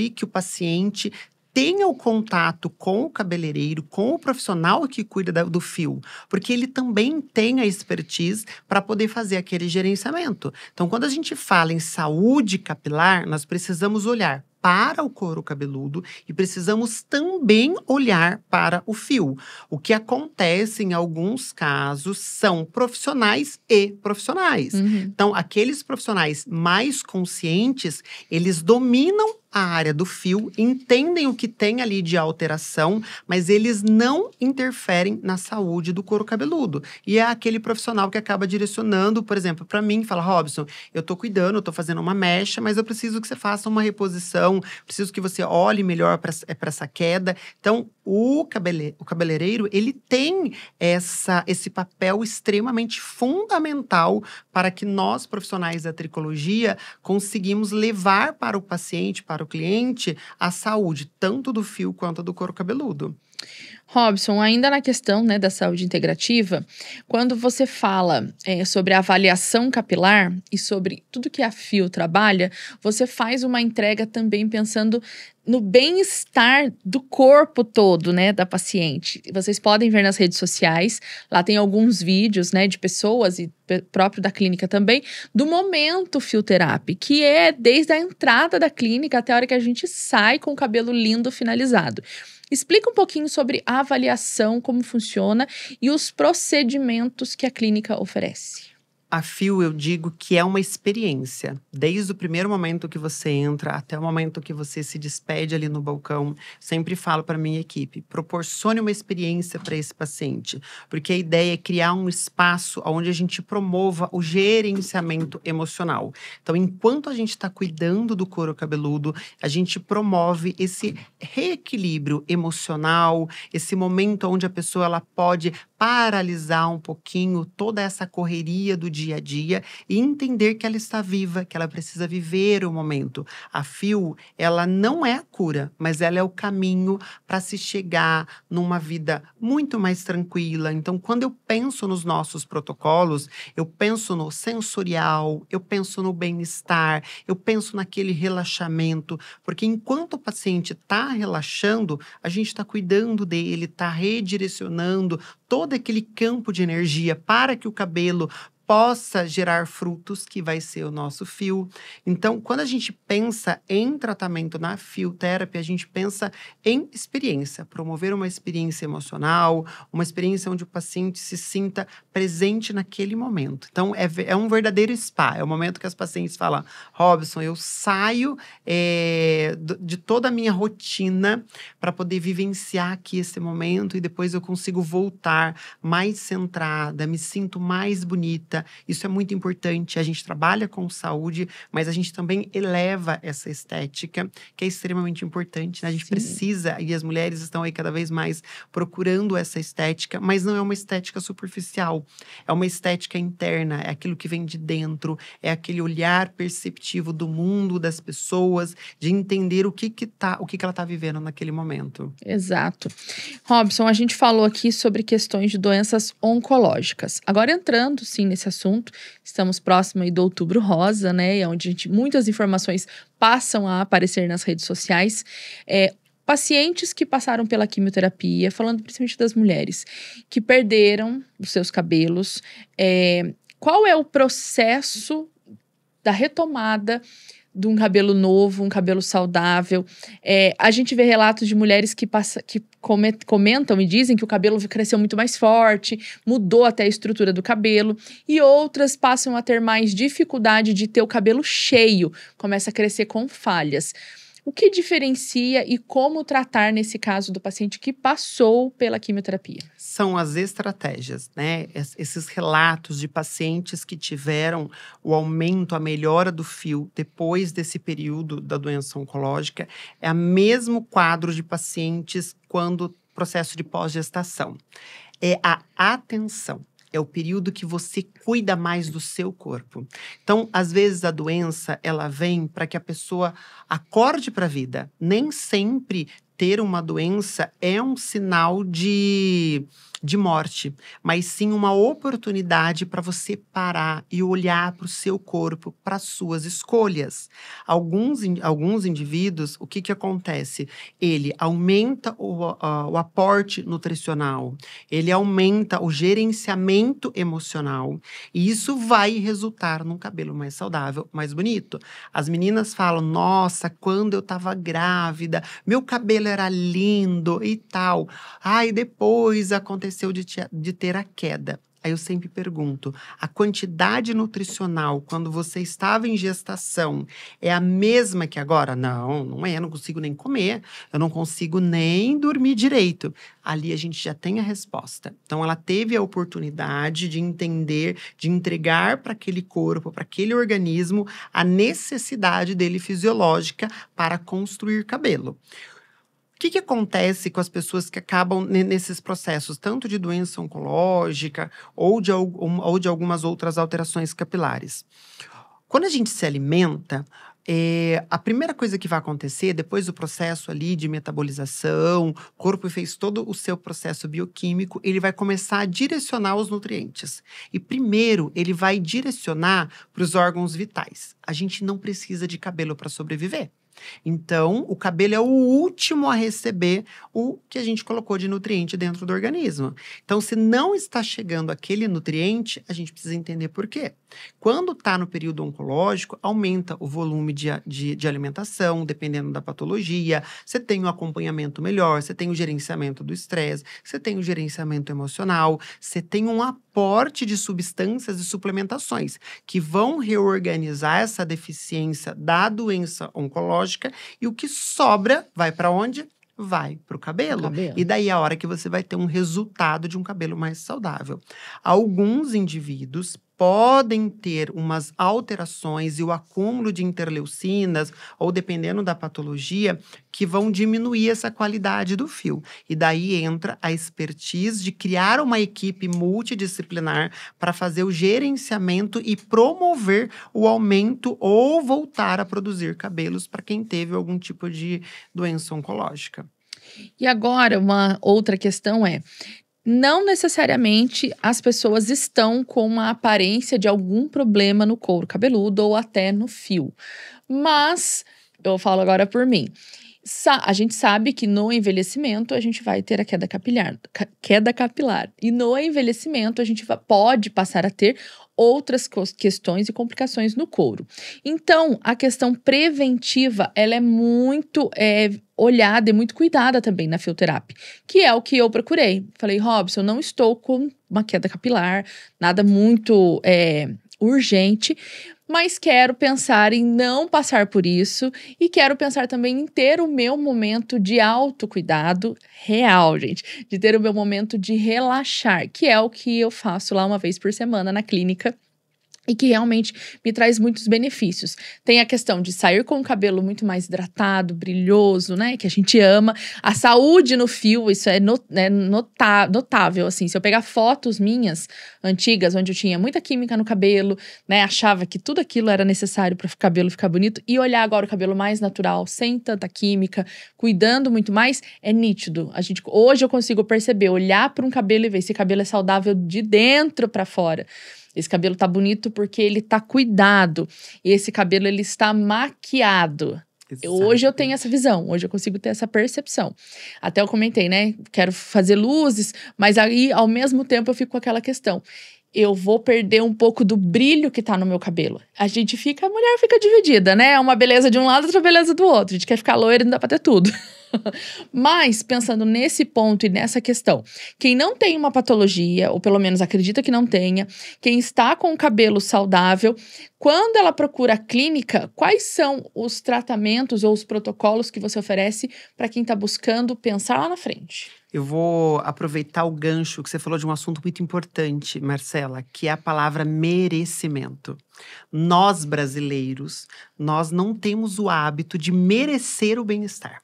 que o paciente tenha o contato com o cabeleireiro, com o profissional que cuida do fio, porque ele também tem a expertise para poder fazer aquele gerenciamento. Então, quando a gente fala em saúde capilar, nós precisamos olhar para o couro cabeludo e precisamos também olhar para o fio. O que acontece em alguns casos são profissionais e profissionais. Então, aqueles profissionais mais conscientes, eles dominam a área do fio, entendem o que tem ali de alteração, mas eles não interferem na saúde do couro cabeludo. E é aquele profissional que acaba direcionando, por exemplo, para mim, fala: Robson, eu tô cuidando, eu tô fazendo uma mecha, mas eu preciso que você faça uma reposição, preciso que você olhe melhor para essa queda. Então, o cabeleireiro, ele tem esse papel extremamente fundamental para que nós, profissionais da tricologia, conseguimos levar para o paciente, para o cliente, a saúde tanto do fio quanto do couro cabeludo. Robson, ainda na questão, né, da saúde integrativa, quando você fala sobre a avaliação capilar e sobre tudo que a fio trabalha, você faz uma entrega também pensando no bem-estar do corpo todo, né, da paciente. Vocês podem ver nas redes sociais, lá tem alguns vídeos, né, de pessoas e próprio da clínica também, do momento Fioterapy, que é desde a entrada da clínica até a hora que a gente sai com o cabelo lindo finalizado. Explica um pouquinho sobre a avaliação, como funciona e os procedimentos que a clínica oferece. A fio, eu digo que é uma experiência. Desde o primeiro momento que você entra até o momento que você se despede ali no balcão, sempre falo para minha equipe, proporcione uma experiência para esse paciente. Porque a ideia é criar um espaço onde a gente promova o gerenciamento emocional. Então, enquanto a gente está cuidando do couro cabeludo, a gente promove esse reequilíbrio emocional, esse momento onde a pessoa ela pode paralisar um pouquinho toda essa correria do dia a dia e entender que ela está viva, que ela precisa viver o momento. A fio, ela não é a cura, mas ela é o caminho para se chegar numa vida muito mais tranquila. Então, quando eu penso nos nossos protocolos, eu penso no sensorial, eu penso no bem-estar, eu penso naquele relaxamento, porque enquanto o paciente está relaxando, a gente está cuidando dele, está redirecionando todo aquele campo de energia para que o cabelo possa gerar frutos, que vai ser o nosso fio. Então, quando a gente pensa em tratamento na fioterapia, a gente pensa em experiência, promover uma experiência emocional, uma experiência onde o paciente se sinta presente naquele momento. Então, é um verdadeiro spa, é o momento que as pacientes falam: Robson, eu saio de toda a minha rotina para poder vivenciar aqui esse momento e depois eu consigo voltar mais centrada, me sinto mais bonita. Isso é muito importante. A gente trabalha com saúde, mas a gente também eleva essa estética, que é extremamente importante, né? A gente precisa, e as mulheres estão aí cada vez mais procurando essa estética, mas não é uma estética superficial. É uma estética interna, é aquilo que vem de dentro, é aquele olhar perceptivo do mundo, das pessoas, de entender o que ela está vivendo naquele momento. Exato. Robson, a gente falou aqui sobre questões de doenças oncológicas. Agora, entrando, sim, nesse assunto, estamos próximo aí do Outubro Rosa, né? Onde muitas informações passam a aparecer nas redes sociais. Pacientes que passaram pela quimioterapia, falando principalmente das mulheres, que perderam os seus cabelos. Qual é o processo da retomada de um cabelo novo, um cabelo saudável? A gente vê relatos de mulheres que comentam e dizem que o cabelo cresceu muito mais forte, mudou até a estrutura do cabelo, e outras passam a ter mais dificuldade de ter o cabelo cheio, começa a crescer com falhas. O que diferencia e como tratar nesse caso do paciente que passou pela quimioterapia? São as estratégias, né? Esses relatos de pacientes que tiveram o aumento, a melhora do fio depois desse período da doença oncológica, é o mesmo quadro de pacientes quando processo de pós-gestação. É a atenção. É o período que você cuida mais do seu corpo. Então, às vezes, a doença, ela vem para que a pessoa acorde para a vida. Nem sempre ter uma doença é um sinal de morte, mas sim uma oportunidade para você parar e olhar para o seu corpo, para as suas escolhas. Alguns indivíduos, o que acontece? Ele aumenta o aporte nutricional, ele aumenta o gerenciamento emocional, e isso vai resultar num cabelo mais saudável, mais bonito. As meninas falam: nossa, quando eu estava grávida, meu cabelo era lindo e tal. Ai, depois aconteceu de ter a queda. Aí eu sempre pergunto: a quantidade nutricional quando você estava em gestação é a mesma que agora? Não, não é. Eu não consigo nem comer, eu não consigo nem dormir direito. Ali a gente já tem a resposta. Então, ela teve a oportunidade de entender, de entregar para aquele corpo, para aquele organismo, a necessidade dele fisiológica para construir cabelo. O que acontece com as pessoas que acabam nesses processos, tanto de doença oncológica ou de algumas outras alterações capilares? Quando a gente se alimenta, a primeira coisa que vai acontecer, depois do processo ali de metabolização, o corpo fez todo o seu processo bioquímico, ele vai começar a direcionar os nutrientes. E primeiro, ele vai direcionar para os órgãos vitais. A gente não precisa de cabelo para sobreviver. Então, o cabelo é o último a receber o que a gente colocou de nutriente dentro do organismo. Então, se não está chegando aquele nutriente, a gente precisa entender por quê. Quando está no período oncológico, aumenta o volume de alimentação, dependendo da patologia. Você tem um acompanhamento melhor, você tem o gerenciamento do estresse, você tem o gerenciamento emocional, você tem um aporte de substâncias e suplementações que vão reorganizar essa deficiência da doença oncológica, e o que sobra vai para onde? Vai para o cabelo. E daí a hora que você vai ter um resultado de um cabelo mais saudável. Alguns indivíduos podem ter umas alterações e o acúmulo de interleucinas, ou dependendo da patologia, que vão diminuir essa qualidade do fio. E daí entra a expertise de criar uma equipe multidisciplinar para fazer o gerenciamento e promover o aumento ou voltar a produzir cabelos para quem teve algum tipo de doença oncológica. E agora, uma outra questão não necessariamente as pessoas estão com uma aparência de algum problema no couro cabeludo ou até no fio. Mas, eu falo agora por mim, A gente sabe que no envelhecimento a gente vai ter a queda capilar. E no envelhecimento a gente pode passar a ter outras questões e complicações no couro. Então, a questão preventiva, ela é muito olhada e muito cuidada também na fisioterapia, que é o que eu procurei. Falei, Robson, eu não estou com uma queda capilar, nada muito urgente, mas quero pensar em não passar por isso e quero pensar também em ter o meu momento de autocuidado real, gente. De ter o meu momento de relaxar, que é o que eu faço lá uma vez por semana na clínica. E que realmente me traz muitos benefícios. Tem a questão de sair com o cabelo muito mais hidratado, brilhoso, né? Que a gente ama. A saúde no fio, isso é notável, assim. Se eu pegar fotos minhas antigas, onde eu tinha muita química no cabelo, né? Achava que tudo aquilo era necessário para o cabelo ficar bonito. E olhar agora o cabelo mais natural, sem tanta química, cuidando muito mais, é nítido. Hoje eu consigo perceber, olhar para um cabelo e ver se o cabelo é saudável de dentro para fora. Esse cabelo tá bonito porque ele tá cuidado. E esse cabelo, ele está maquiado. Exato. Hoje eu tenho essa visão. Hoje eu consigo ter essa percepção. Até eu comentei, né? Quero fazer luzes, mas aí, ao mesmo tempo, eu fico com aquela questão. Eu vou perder um pouco do brilho que tá no meu cabelo. A mulher fica dividida, né? Uma beleza de um lado, outra beleza do outro. A gente quer ficar loira e não dá pra ter tudo. Mas, pensando nesse ponto e nessa questão, quem não tem uma patologia, ou pelo menos acredita que não tenha, quem está com o cabelo saudável, quando ela procura a clínica, quais são os tratamentos ou os protocolos que você oferece para quem está buscando pensar lá na frente? Eu vou aproveitar o gancho que você falou de um assunto muito importante, Marcela, que é a palavra merecimento. Nós, brasileiros, nós não temos o hábito de merecer o bem-estar.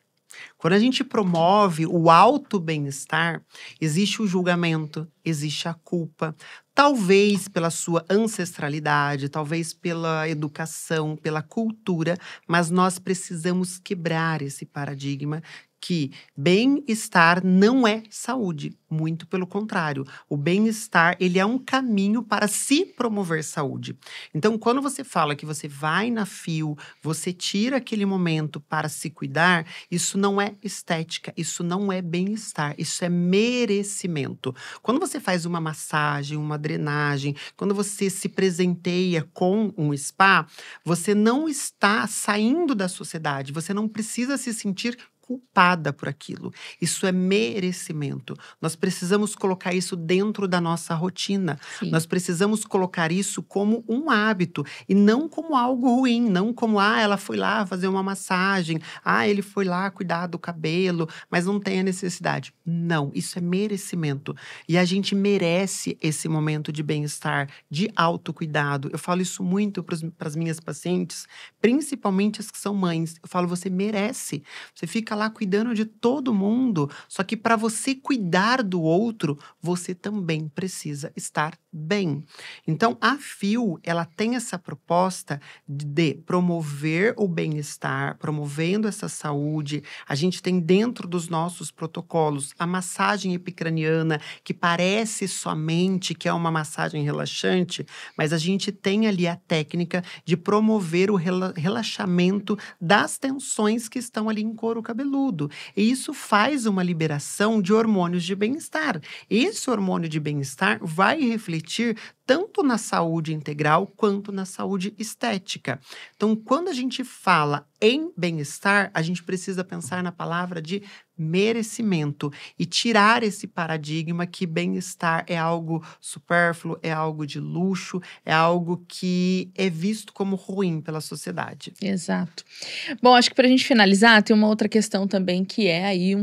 Quando a gente promove o auto-bem-estar, existe o julgamento, existe a culpa. Talvez pela sua ancestralidade, talvez pela educação, pela cultura, mas nós precisamos quebrar esse paradigma que bem-estar não é saúde, muito pelo contrário. O bem-estar, ele é um caminho para se promover saúde. Então, quando você fala que você vai na fio, você tira aquele momento para se cuidar, isso não é estética, isso não é bem-estar, isso é merecimento. Quando você faz uma massagem, uma drenagem, quando você se presenteia com um spa, você não está saindo da sociedade, você não precisa se sentir culpada por aquilo. Isso é merecimento. Nós precisamos colocar isso dentro da nossa rotina. Sim. Nós precisamos colocar isso como um hábito e não como algo ruim, não como, ela foi lá fazer uma massagem, ele foi lá cuidar do cabelo, mas não tem a necessidade. Não, isso é merecimento. E a gente merece esse momento de bem-estar, de autocuidado. Eu falo isso muito para as minhas pacientes, principalmente as que são mães. Eu falo, você merece. Você fica lá cuidando de todo mundo, só que para você cuidar do outro, você também precisa estar bem. Então, a FIO, ela tem essa proposta de promover o bem-estar, promovendo essa saúde. A gente tem dentro dos nossos protocolos a massagem epicraniana, que parece somente que é uma massagem relaxante, mas a gente tem ali a técnica de promover o relaxamento das tensões que estão ali em couro cabeludo. E isso faz uma liberação de hormônios de bem-estar. Esse hormônio de bem-estar vai refletir tanto na saúde integral quanto na saúde estética. Então, quando a gente fala em bem-estar, a gente precisa pensar na palavra de merecimento e tirar esse paradigma que bem-estar é algo supérfluo, é algo de luxo, é algo que é visto como ruim pela sociedade. Exato. Bom, acho que pra gente finalizar, tem uma outra questão também que é aí eu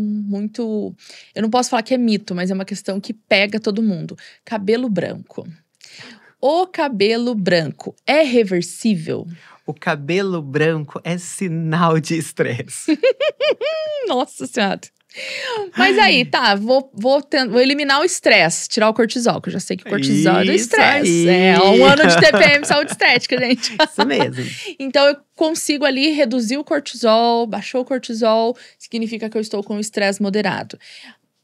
não posso falar que é mito, mas é uma questão que pega todo mundo. Cabelo branco. O cabelo branco é reversível? O cabelo branco é sinal de estresse. Nossa Senhora. Mas aí, tá, vou eliminar o estresse, tirar o cortisol, que eu já sei que o cortisol é do estresse. É um ano de TPM saúde estética, gente. Isso mesmo. Então, eu consigo ali reduzir o cortisol, baixou o cortisol, significa que eu estou com estresse moderado.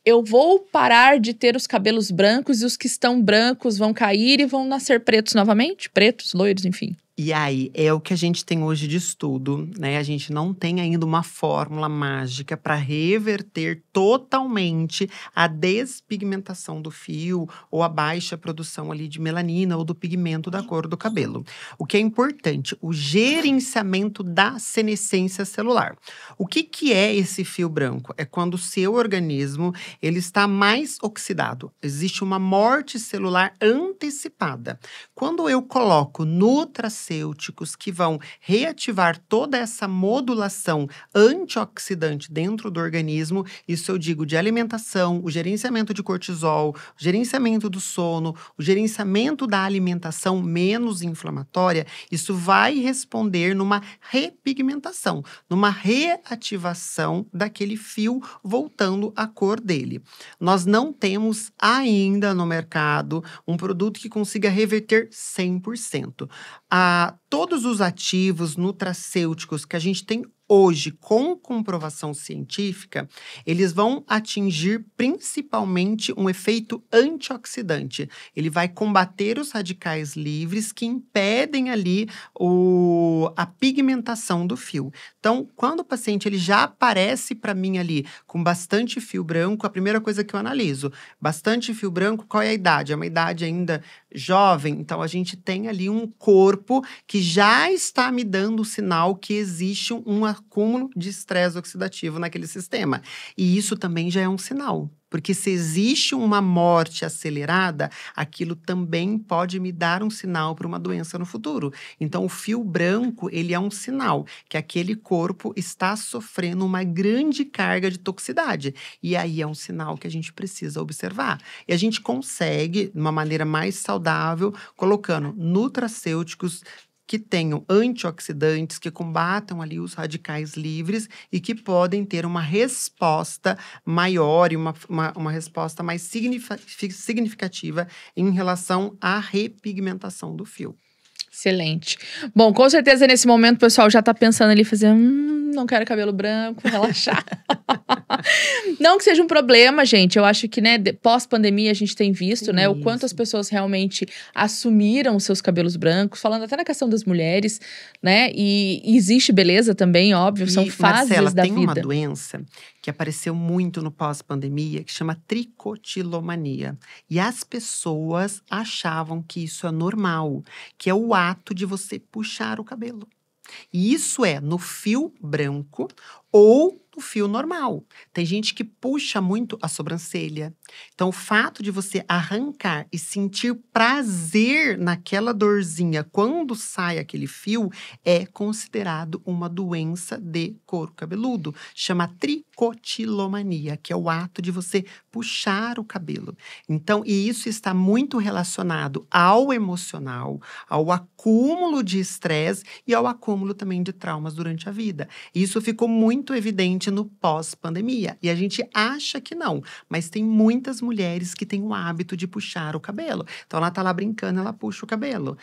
Eu vou parar de ter os cabelos brancos e os que estão brancos vão cair e vão nascer pretos novamente? Pretos, loiros, enfim. E aí, é o que a gente tem hoje de estudo, né? A gente não tem ainda uma fórmula mágica para reverter totalmente a despigmentação do fio ou a baixa produção ali de melanina ou do pigmento da cor do cabelo. O que é importante, o gerenciamento da senescência celular. O que é esse fio branco? É quando o seu organismo ele está mais oxidado. Existe uma morte celular antecipada. Quando eu coloco nutracêuticos que vão reativar toda essa modulação antioxidante dentro do organismo, isso eu digo de alimentação, o gerenciamento de cortisol, o gerenciamento do sono, o gerenciamento da alimentação menos inflamatória, isso vai responder numa repigmentação, numa reativação daquele fio voltando à cor dele. Nós não temos ainda no mercado um produto que consiga reverter 100%. Todos os ativos nutracêuticos que a gente tem hoje, com comprovação científica, eles vão atingir principalmente um efeito antioxidante. Ele vai combater os radicais livres que impedem ali a pigmentação do fio. Então, quando o paciente ele já aparece para mim ali com bastante fio branco, a primeira coisa que eu analiso, bastante fio branco, qual é a idade? É uma idade ainda jovem, então a gente tem ali um corpo que já está me dando o sinal que existe um acúmulo de estresse oxidativo naquele sistema. E isso também já é um sinal. Porque se existe uma morte acelerada, aquilo também pode me dar um sinal para uma doença no futuro. Então, o fio branco, ele é um sinal que aquele corpo está sofrendo uma grande carga de toxicidade. E aí é um sinal que a gente precisa observar. E a gente consegue, de uma maneira mais saudável, colocando nutracêuticos que tenham antioxidantes, que combatam ali os radicais livres e que podem ter uma resposta maior e uma resposta mais significativa em relação à repigmentação do fio. Excelente. Bom, com certeza nesse momento o pessoal já tá pensando ali, fazer, não quero cabelo branco, relaxar. Não que seja um problema, gente. Eu acho que, né, pós-pandemia a gente tem visto, né, o quanto as pessoas realmente assumiram os seus cabelos brancos, falando até na questão das mulheres, né, e existe beleza também, óbvio, são fases Marcela, da tem vida. uma doença que apareceu muito no pós-pandemia, que chama tricotilomania. E as pessoas achavam que isso é normal, que é o ato de você puxar o cabelo. E isso é no fio branco ou no fio normal. Tem gente que puxa muito a sobrancelha. Então, o fato de você arrancar e sentir prazer naquela dorzinha quando sai aquele fio é considerado uma doença de couro cabeludo. Chama tricotilomania, que é o ato de você puxar o cabelo. Então, e isso está muito relacionado ao emocional, ao acúmulo de estresse e ao acúmulo também de traumas durante a vida. Isso ficou muito evidente no pós-pandemia. E a gente acha que não, mas tem muitas mulheres que têm o hábito de puxar o cabelo. Então, ela tá lá brincando, ela puxa o cabelo.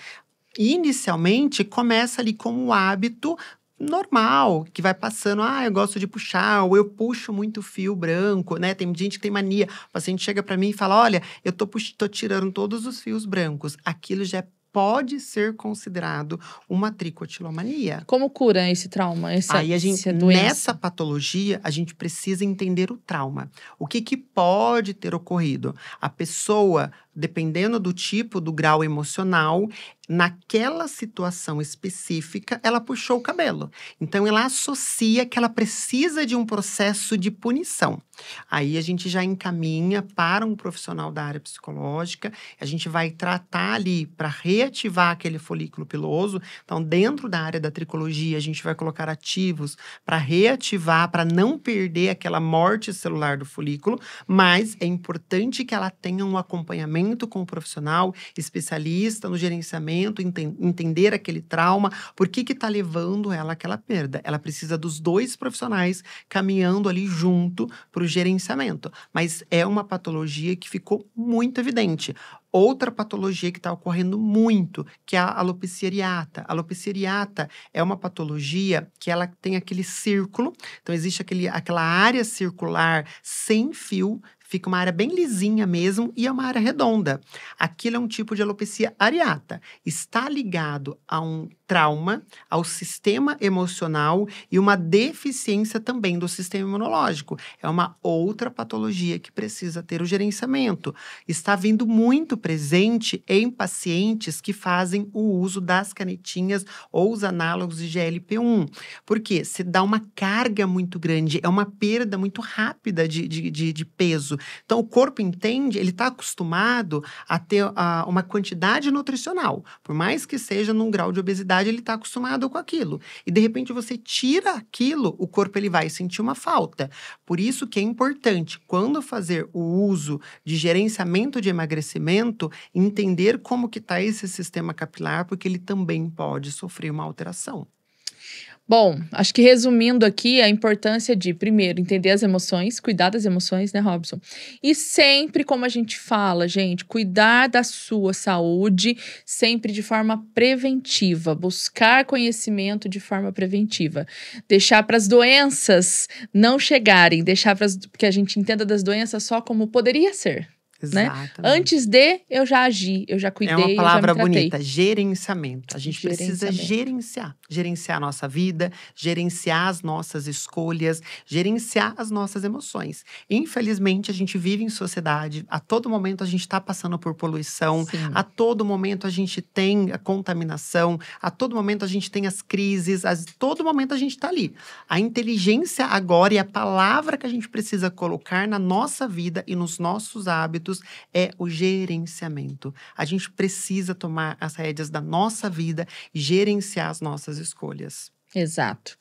Inicialmente, começa ali como um hábito normal, que vai passando, eu gosto de puxar, ou eu puxo muito fio branco, né? Tem gente que tem mania. O paciente chega para mim e fala, olha, eu tô tirando todos os fios brancos. Aquilo já pode ser considerado uma tricotilomania. Como cura esse trauma, essa doença? Nessa patologia, a gente precisa entender o trauma. O que pode ter ocorrido? A pessoa, dependendo do tipo, do grau emocional, naquela situação específica, ela puxou o cabelo. Então, ela associa que ela precisa de um processo de punição. Aí, a gente já encaminha para um profissional da área psicológica, a gente vai tratar ali para reativar aquele folículo piloso. Então, dentro da área da tricologia, a gente vai colocar ativos para reativar, para não perder aquela morte celular do folículo, mas é importante que ela tenha um acompanhamento com o profissional especialista no gerenciamento, entender aquele trauma, por que está levando ela àquela perda. Ela precisa dos dois profissionais caminhando ali junto para o gerenciamento. Mas é uma patologia que ficou muito evidente. outra patologia que está ocorrendo muito, que é a alopecia areata. A alopecia areata é uma patologia que ela tem aquele círculo, então existe aquela área circular sem fio, fica uma área bem lisinha mesmo e é uma área redonda. Aquilo é um tipo de alopecia areata. Está ligado a um trauma, ao sistema emocional e uma deficiência também do sistema imunológico. É uma outra patologia que precisa ter o gerenciamento. Está vindo muito presente em pacientes que fazem o uso das canetinhas ou os análogos de GLP-1. Porque se dá uma carga muito grande, é uma perda muito rápida de peso. Então, o corpo entende, ele está acostumado a ter uma quantidade nutricional. Por mais que seja num grau de obesidade, ele está acostumado com aquilo. E, de repente, você tira aquilo, o corpo ele vai sentir uma falta. Por isso que é importante, quando fazer o uso de gerenciamento de emagrecimento, entender como que está esse sistema capilar, porque ele também pode sofrer uma alteração. Bom, acho que resumindo aqui a importância de, primeiro, entender as emoções, cuidar das emoções, né, Robson? E sempre, como a gente fala, gente, cuidar da sua saúde sempre de forma preventiva, buscar conhecimento de forma preventiva, deixar para as doenças não chegarem, deixar para que a gente entenda das doenças só como poderia ser. Né? Antes de, eu já agi, eu já cuidei, eu já me tratei. É uma palavra bonita, gerenciamento. A gente precisa gerenciar a nossa vida, gerenciar as nossas escolhas, gerenciar as nossas emoções. Infelizmente, a gente vive em sociedade, a todo momento a gente está passando por poluição, sim, a todo momento a gente tem a contaminação, a todo momento a gente tem as crises, a todo momento a gente está ali. A inteligência agora e a palavra que a gente precisa colocar na nossa vida e nos nossos hábitos é o gerenciamento. A gente precisa tomar as rédeas da nossa vida e gerenciar as nossas escolhas. Exato.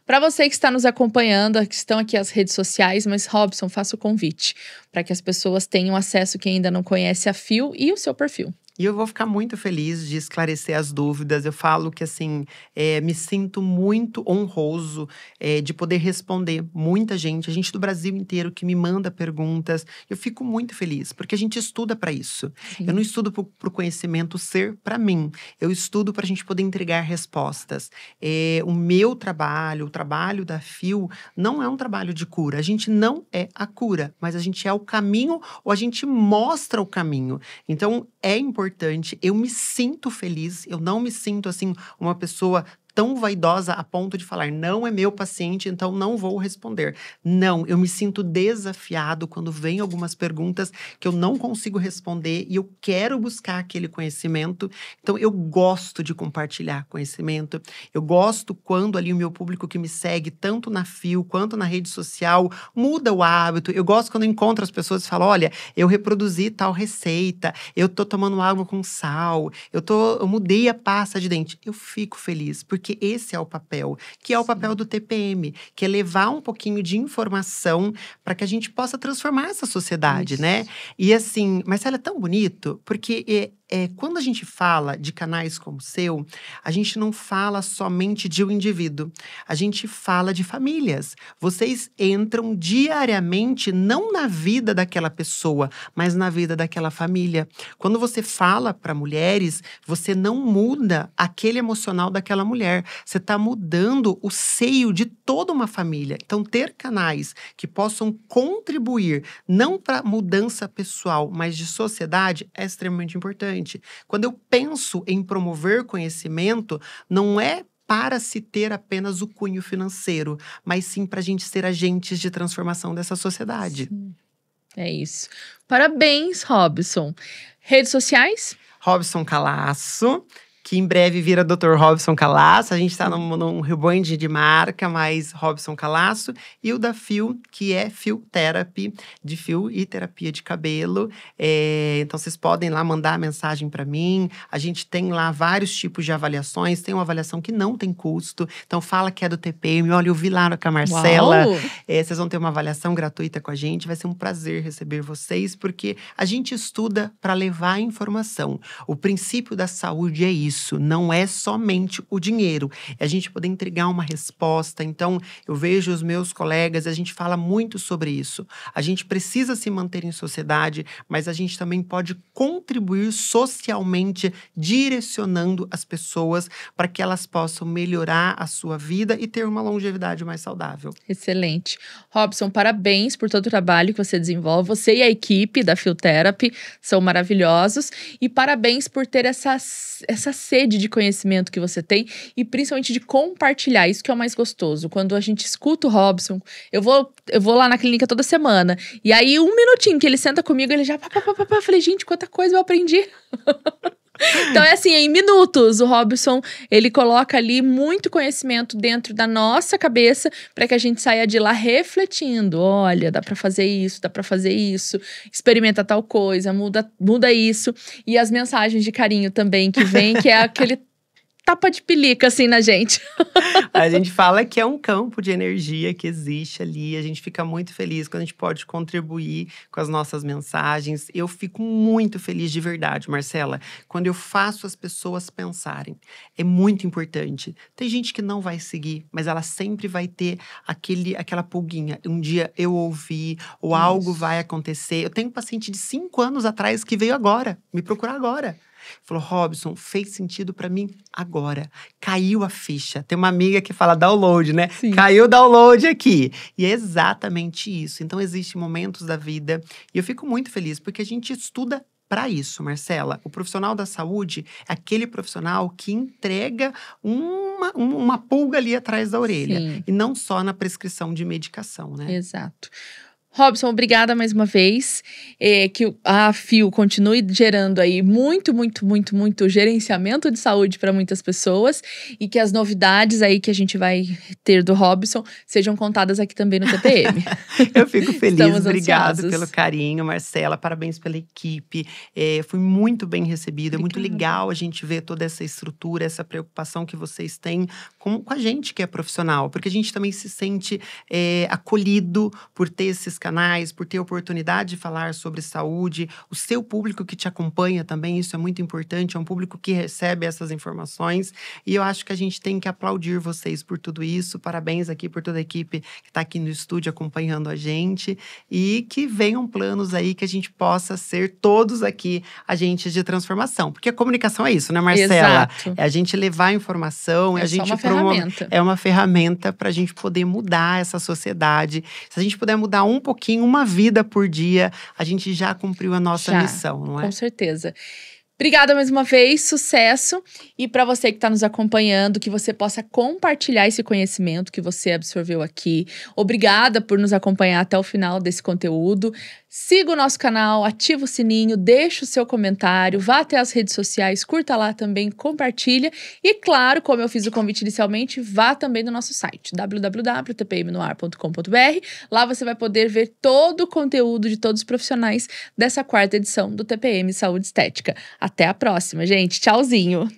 Para você que está nos acompanhando, estão aqui as redes sociais, mas Robson, faça o convite para que as pessoas tenham acesso, quem ainda não conhece a Fio e o seu perfil. E eu vou ficar muito feliz de esclarecer as dúvidas. Eu falo que, assim, me sinto muito honroso de poder responder muita gente do Brasil inteiro que me manda perguntas. Eu fico muito feliz, porque a gente estuda para isso. Sim. Eu não estudo para o conhecimento ser para mim. Eu estudo para a gente poder entregar respostas. O meu trabalho, o trabalho da Fio, não é um trabalho de cura. A gente não é a cura, mas a gente é o caminho ou a gente mostra o caminho. Então, é importante, eu me sinto feliz, eu não me sinto, assim, uma pessoa tão vaidosa a ponto de falar, não é meu paciente, então não vou responder. Não, eu me sinto desafiado quando vem algumas perguntas que eu não consigo responder e eu quero buscar aquele conhecimento. Então, eu gosto de compartilhar conhecimento. Eu gosto quando ali o meu público que me segue, tanto na Fio quanto na rede social, muda o hábito. Eu gosto quando eu encontro as pessoas e falo, olha, eu reproduzi tal receita, eu tô tomando água com sal, eu mudei a pasta de dente. Eu fico feliz, porque esse é o papel, que é o papel do TPM, que é levar um pouquinho de informação para que a gente possa transformar essa sociedade, né? E assim, Marcela, é tão bonito, porque quando a gente fala de canais como o seu, a gente não fala somente de um indivíduo, a gente fala de famílias. Vocês entram diariamente, não na vida daquela pessoa, mas na vida daquela família. Quando você fala para mulheres, você não muda aquele emocional daquela mulher, você está mudando o seio de toda uma família. Então, ter canais que possam contribuir, não para mudança pessoal, mas de sociedade, é extremamente importante. Quando eu penso em promover conhecimento, não é para se ter apenas o cunho financeiro, mas sim para a gente ser agentes de transformação dessa sociedade. Sim. É isso. Parabéns, Robson. Redes sociais? Robson Calasso, que em breve vira Dr. Robson Calasso. A gente está num rebrand de marca, mas Robson Calasso. E o da Fio, que é Fio Therapy, de fio e terapia de cabelo. Então, vocês podem lá mandar mensagem para mim. A gente tem lá vários tipos de avaliações. Tem uma avaliação que não tem custo. Então, fala que é do TPM. Olha, eu vi lá com a Marcela. Vocês vão ter uma avaliação gratuita com a gente. Vai ser um prazer receber vocês, porque a gente estuda para levar informação. O princípio da saúde é isso. isso, não é somente o dinheiro. É a gente poder entregar uma resposta. Então, eu vejo os meus colegas, a gente fala muito sobre isso. A gente precisa se manter em sociedade, mas a gente também pode contribuir socialmente, direcionando as pessoas para que elas possam melhorar a sua vida e ter uma longevidade mais saudável. Excelente. Robson, parabéns por todo o trabalho que você desenvolve. Você e a equipe da Fieltherapy são maravilhosos. E parabéns por ter essa sede de conhecimento que você tem e principalmente de compartilhar. Isso que é o mais gostoso. Quando a gente escuta o Robson, eu vou lá na clínica toda semana. E aí, um minutinho que ele senta comigo, ele já... Eu falei, gente, quanta coisa eu aprendi. Então é assim, em minutos, o Robson, ele coloca ali muito conhecimento dentro da nossa cabeça para que a gente saia de lá refletindo. Olha, dá para fazer isso, experimenta tal coisa, muda isso. E as mensagens de carinho também que vem, que é aquele tapa de pelica, assim, na gente. A gente fala que é um campo de energia que existe ali. A gente fica muito feliz quando a gente pode contribuir com as nossas mensagens. Eu fico muito feliz de verdade, Marcela, quando eu faço as pessoas pensarem. É muito importante. Tem gente que não vai seguir, mas ela sempre vai ter aquela pulguinha. Um dia eu ouvi, ou algo vai acontecer. Eu tenho um paciente de 5 anos atrás que veio agora, me procurar agora. Falou, Robson, fez sentido pra mim agora. Caiu a ficha. Tem uma amiga que fala download, né? Sim. Caiu o download aqui. E é exatamente isso. Então, existem momentos da vida. E eu fico muito feliz, porque a gente estuda para isso, Marcela. O profissional da saúde é aquele profissional que entrega uma pulga ali atrás da orelha. Sim. E não só na prescrição de medicação, né? Exato. Robson, obrigada mais uma vez, que a Fio continue gerando aí muito gerenciamento de saúde para muitas pessoas e que as novidades aí que a gente vai ter do Robson sejam contadas aqui também no TPM. Eu fico feliz, obrigado ansiosos. pelo carinho, Marcela, parabéns pela equipe, fui muito bem recebida, é muito legal a gente ver toda essa estrutura, essa preocupação que vocês têm com a gente que é profissional, porque a gente também se sente acolhido por ter esses canais, por ter a oportunidade de falar sobre saúde, o seu público que te acompanha também, isso é muito importante, é um público que recebe essas informações, e eu acho que a gente tem que aplaudir vocês por tudo isso, parabéns aqui por toda a equipe que está aqui no estúdio acompanhando a gente, e que venham planos aí que a gente possa ser todos aqui agentes de transformação, porque a comunicação é isso, né, Marcela? Exato. É a gente levar a informação, É a gente uma ferramenta. É uma ferramenta para a gente poder mudar essa sociedade. Se a gente puder mudar um pouquinho, uma vida por dia, a gente já cumpriu a nossa missão, não é? Com certeza. Obrigada mais uma vez, sucesso! E para você que está nos acompanhando, que você possa compartilhar esse conhecimento que você absorveu aqui. Obrigada por nos acompanhar até o final desse conteúdo. Siga o nosso canal, ativa o sininho, deixa o seu comentário, vá até as redes sociais, curta lá também, compartilha. E claro, como eu fiz o convite inicialmente, vá também no nosso site, www.tpmnoar.com.br. Lá você vai poder ver todo o conteúdo de todos os profissionais dessa 4ª edição do TPM Saúde Estética. Até a próxima, gente. Tchauzinho!